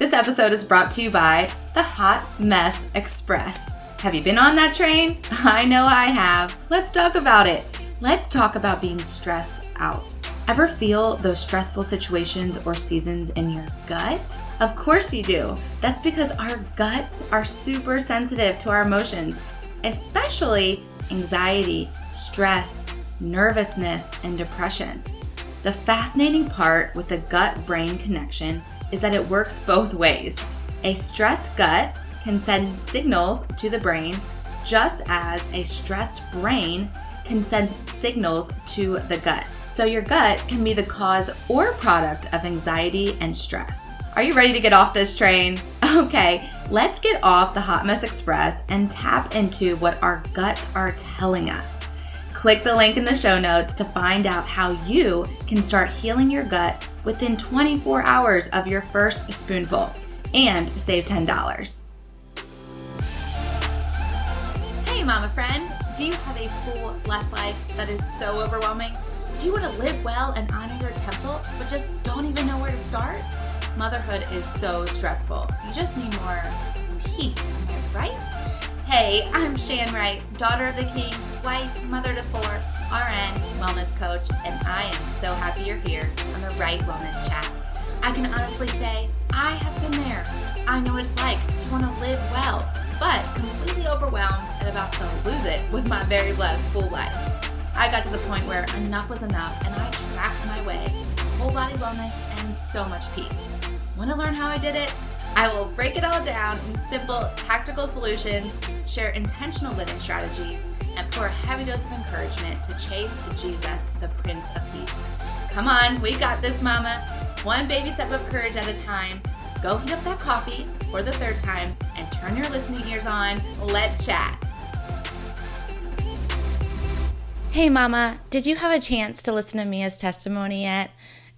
This episode is brought to you by the Hot Mess Express. Have you been on that train? I know I have. Let's talk about it. Let's talk about being stressed out. Ever feel those stressful situations or seasons in your gut? Of course you do. That's because our guts are super sensitive to our emotions, especially anxiety, stress, nervousness, and depression. The fascinating part with the gut-brain connection is that it works both ways. A stressed gut can send signals to the brain, just as a stressed brain can send signals to the gut. So your gut can be the cause or product of anxiety and stress. Are you ready to get off this train? Okay, let's get off the Hot Mess Express and tap into what our guts are telling us. Click the link in the show notes to find out how you can start healing your gut within 24 hours of your first spoonful and save $10. Hey mama friend, do you have a full, blessed life that is so overwhelming? Do you want to live well and honor your temple, but just don't even know where to start? Motherhood is so stressful. You just need more peace, am I right? Hey, I'm Shan, daughter of the king, wife, mother to 4, RN, wellness coach, and I am so happy you're here on the Right Wellness Chat. I can honestly say I have been there. I know what it's like to want to live well, but completely overwhelmed and about to lose it with my very blessed full life. I got to the point where enough was enough and I tracked my way to whole body wellness and so much peace. Want to learn how I did it? I will break it all down in simple, tactical solutions, share intentional living strategies, and pour a heavy dose of encouragement to chase Jesus, the Prince of Peace. Come on, we got this, mama. One baby step of courage at a time. Go heat up that coffee for the 3rd time and turn your listening ears on. Let's chat. Hey mama, did you have a chance to listen to Mia's testimony yet?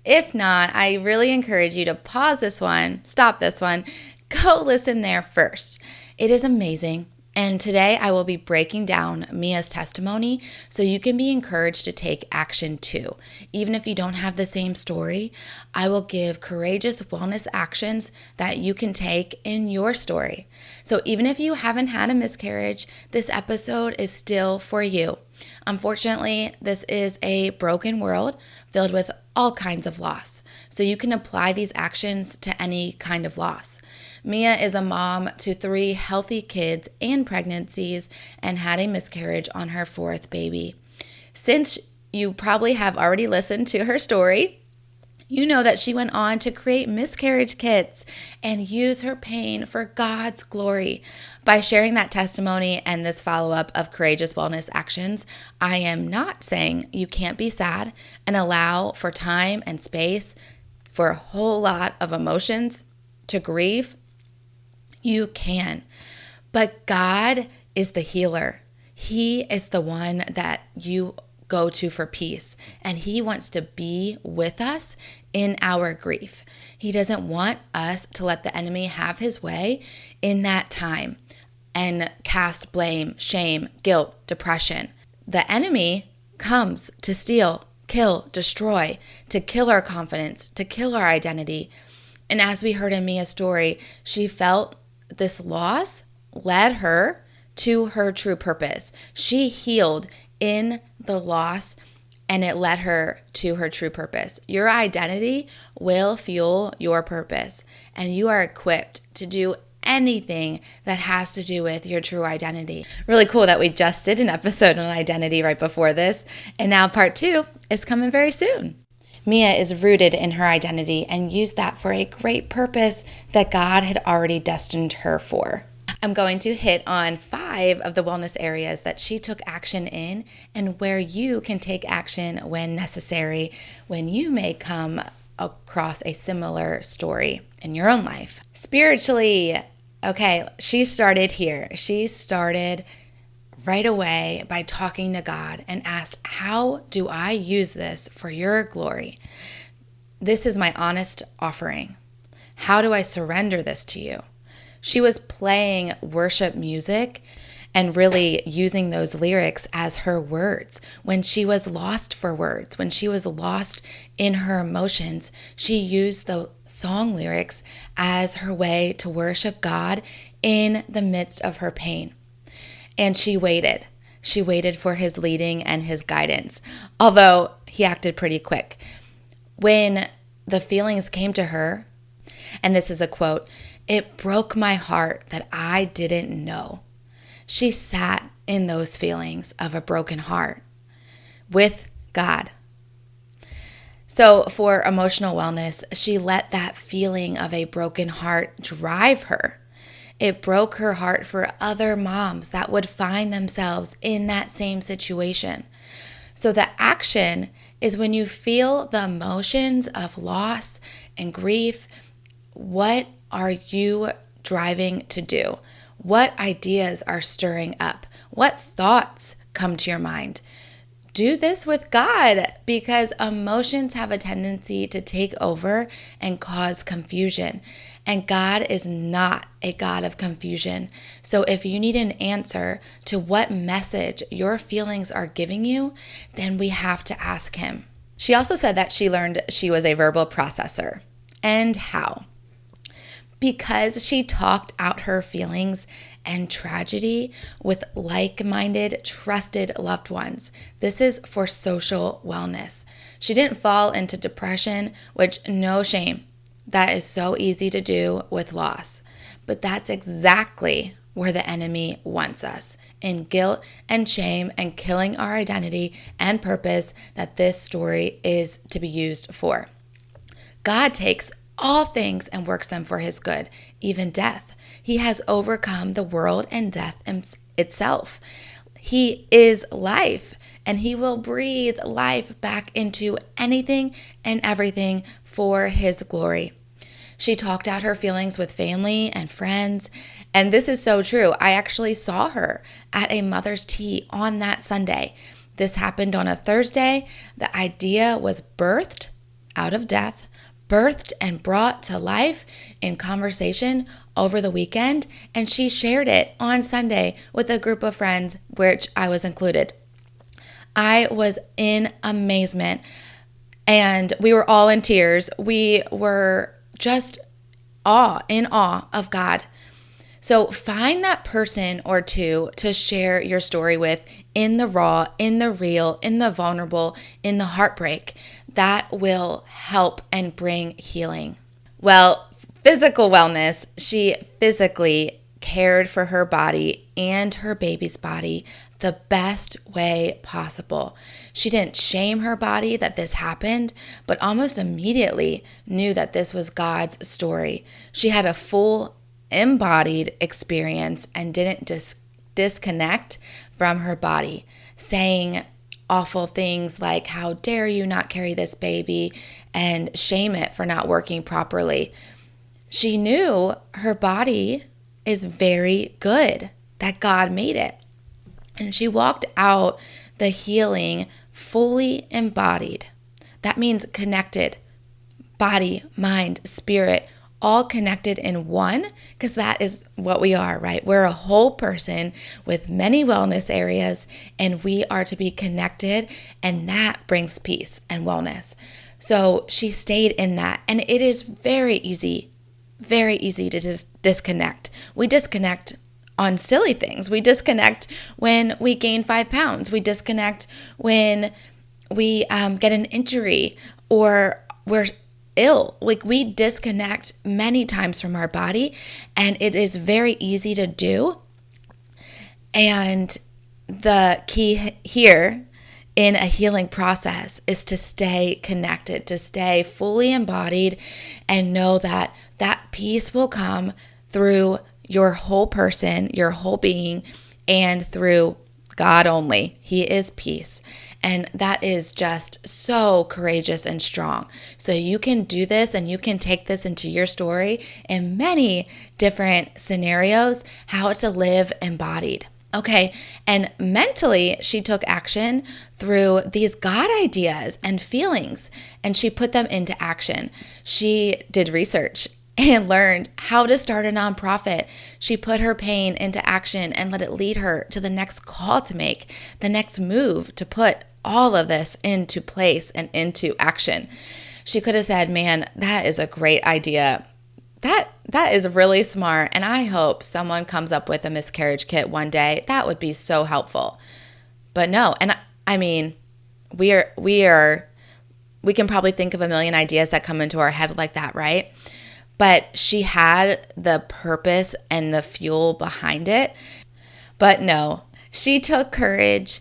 If not, I really encourage you to pause this one, stop this one, go listen there first. It is amazing. And today I will be breaking down Mia's testimony so you can be encouraged to take action too. Even if you don't have the same story, I will give courageous wellness actions that you can take in your story. So even if you haven't had a miscarriage, this episode is still for you. Unfortunately, this is a broken world filled with all kinds of loss. So you can apply these actions to any kind of loss. Mia is a mom to 3 healthy kids and pregnancies and had a miscarriage on her 4th baby. Since you probably have already listened to her story, you know that she went on to create miscarriage kits and use her pain for God's glory. By sharing that testimony and this follow-up of courageous wellness actions, I am not saying you can't be sad and allow for time and space for a whole lot of emotions to grieve. You can. But God is the healer. He is the one that you go to for peace, and He wants to be with us in our grief. He doesn't want us to let the enemy have his way in that time and cast blame, shame, guilt, depression. The enemy comes to steal, kill, destroy, to kill our confidence, to kill our identity. And as we heard in Mia's story, she felt this loss led her to her true purpose. She healed in the loss, and it led her to her true purpose. Your identity will fuel your purpose, and you are equipped to do anything that has to do with your true identity. Really cool that we just did an episode on identity right before this, and now part 2 is coming very soon. Mia is rooted in her identity and used that for a great purpose that God had already destined her for. I'm going to hit on 5 of the wellness areas that she took action in and where you can take action when necessary, when you may come across a similar story in your own life. Spiritually, okay, she started here. She started right away by talking to God and asked, how do I use this for your glory? This is my honest offering. How do I surrender this to you? She was playing worship music and really using those lyrics as her words. When she was lost for words, when she was lost in her emotions, she used the song lyrics as her way to worship God in the midst of her pain. And she waited. She waited for his leading and his guidance, although he acted pretty quick. When the feelings came to her, and this is a quote, "It broke my heart that I didn't know." She sat in those feelings of a broken heart with God. So for emotional wellness, she let that feeling of a broken heart drive her. It broke her heart for other moms that would find themselves in that same situation. So the action is when you feel the emotions of loss and grief, what are you driving to do? What ideas are stirring up? What thoughts come to your mind? Do this with God, because emotions have a tendency to take over and cause confusion. And God is not a God of confusion. So if you need an answer to what message your feelings are giving you, then we have to ask Him. She also said that she learned she was a verbal processor. And how? Because she talked out her feelings and tragedy with like-minded, trusted loved ones. This is for social wellness. She didn't fall into depression, which, no shame. That is so easy to do with loss. But that's exactly where the enemy wants us, in guilt and shame and killing our identity and purpose that this story is to be used for. God takes all things and works them for His good, even death. He has overcome the world and death itself. He is life, and He will breathe life back into anything and everything for His glory. She talked out her feelings with family and friends, and this is so true. I actually saw her at a mother's tea on that Sunday. This happened on a Thursday. The idea was birthed out of death, birthed and brought to life in conversation over the weekend, and she shared it on Sunday with a group of friends, which I was included. I was in amazement, and we were all in tears. We were just in awe of God. So find that person or two to share your story with in the raw, in the real, in the vulnerable, in the heartbreak. That will help and bring healing. Well, physical wellness, she physically cared for her body and her baby's body the best way possible. She didn't shame her body that this happened, but almost immediately knew that this was God's story. She had a full embodied experience and didn't disconnect from her body, saying awful things like, "How dare you not carry this baby," and shame it for not working properly. She knew her body is very good, that God made it. And she walked out the healing fully embodied. That means connected, body, mind, spirit, all connected in one, because that is what we are, right? We're a whole person with many wellness areas, and we are to be connected, and that brings peace and wellness. So she stayed in that, and it is very easy to disconnect. We disconnect on silly things. We disconnect when we gain 5 pounds. We disconnect when we get an injury or we're ill. Like, we disconnect many times from our body, and it is very easy to do. And the key here in a healing process is to stay connected, to stay fully embodied, and know that that peace will come through your whole person, your whole being, and through God only. He is peace. And that is just so courageous and strong. So you can do this, and you can take this into your story in many different scenarios, how to live embodied. Okay, and mentally, she took action through these God ideas and feelings, and she put them into action. She did research and learned how to start a nonprofit. She put her pain into action and let it lead her to the next call to make, the next move to put all of this into place and into action. She could have said, man, that is a great idea. That is really smart. And I hope someone comes up with a miscarriage kit one day. That would be so helpful. But no. And I mean, we can probably think of a million ideas that come into our head like that, right? But she had the purpose and the fuel behind it. But no, she took courage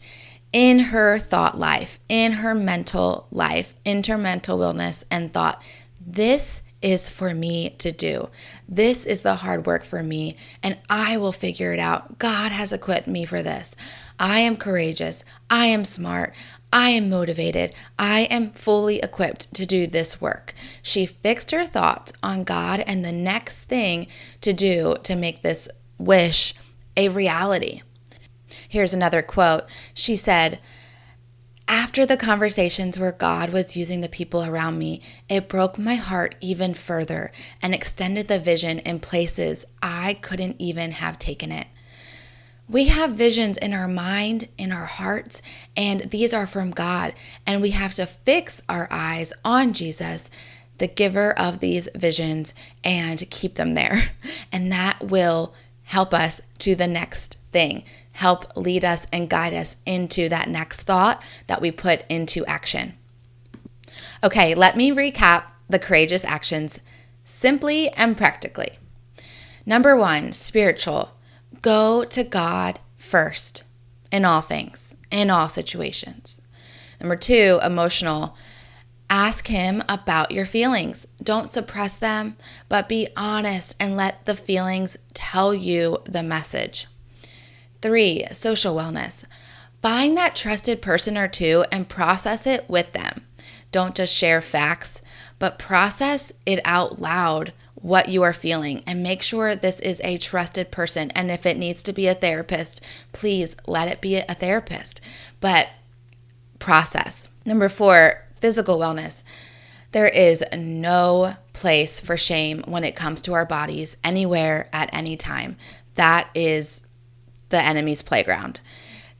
in her thought life, in her mental life, into mental wellness, and thought, this is for me to do. This is the hard work for me, and I will figure it out. God has equipped me for this. I am courageous. I am smart. I am motivated. I am fully equipped to do this work. She fixed her thoughts on God and the next thing to do to make this wish a reality. Here's another quote. She said, after the conversations where God was using the people around me, it broke my heart even further and extended the vision in places I couldn't even have taken it. We have visions in our mind, in our hearts, and these are from God, and we have to fix our eyes on Jesus, the giver of these visions, and keep them there. And that will help us to the next thing, help lead us and guide us into that next thought that we put into action. Okay, let me recap the courageous actions simply and practically. Number 1, spiritual. Go to God first in all things, in all situations. Number 2, emotional. Ask Him about your feelings. Don't suppress them, but be honest and let the feelings tell you the message. 3, social wellness. Find that trusted person or two and process it with them. Don't just share facts, but process it out loud, what you are feeling, and make sure this is a trusted person. And if it needs to be a therapist, please let it be a therapist, but process. Number 4, physical wellness. There is no place for shame when it comes to our bodies, anywhere, at any time. That is the enemy's playground.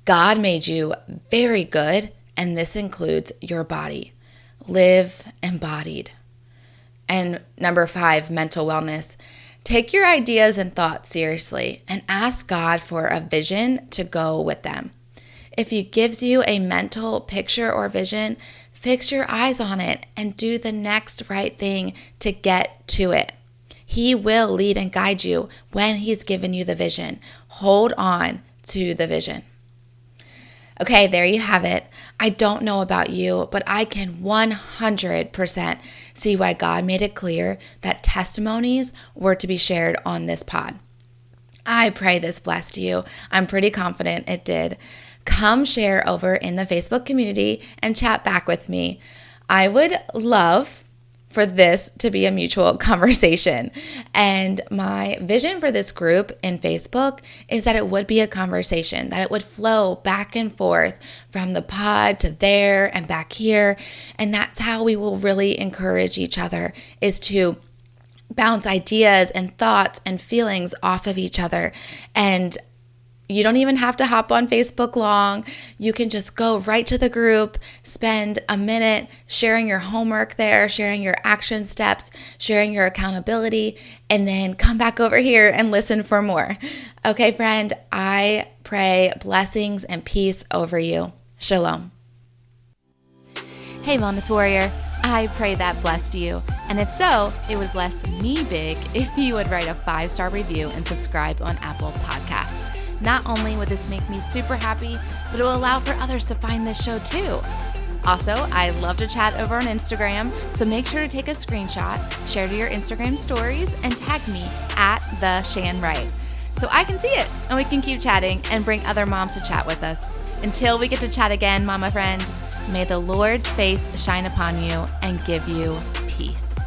God made you very good, and this includes your body. Live embodied. And number 5, mental wellness. Take your ideas and thoughts seriously and ask God for a vision to go with them. If He gives you a mental picture or vision, fix your eyes on it and do the next right thing to get to it. He will lead and guide you when He's given you the vision. Hold on to the vision. Okay, there you have it. I don't know about you, but I can 100% see why God made it clear that testimonies were to be shared on this pod. I pray this blessed you. I'm pretty confident it did. Come share over in the Facebook community and chat back with me. I would love for this to be a mutual conversation. And my vision for this group in Facebook is that it would be a conversation, that it would flow back and forth from the pod to there and back here. And that's how we will really encourage each other, is to bounce ideas and thoughts and feelings off of each other. And you don't even have to hop on Facebook long. You can just go right to the group, spend a minute sharing your homework there, sharing your action steps, sharing your accountability, and then come back over here and listen for more. Okay, friend, I pray blessings and peace over you. Shalom. Hey, Wellness Warrior. I pray that blessed you. And if so, it would bless me big if you would write a 5-star review and subscribe on Apple Podcasts. Not only would this make me super happy, but it will allow for others to find this show too. Also, I love to chat over on Instagram, so make sure to take a screenshot, share to your Instagram stories, and tag me at the Shan so I can see it and we can keep chatting and bring other moms to chat with us. Until we get to chat again, mama friend, may the Lord's face shine upon you and give you peace.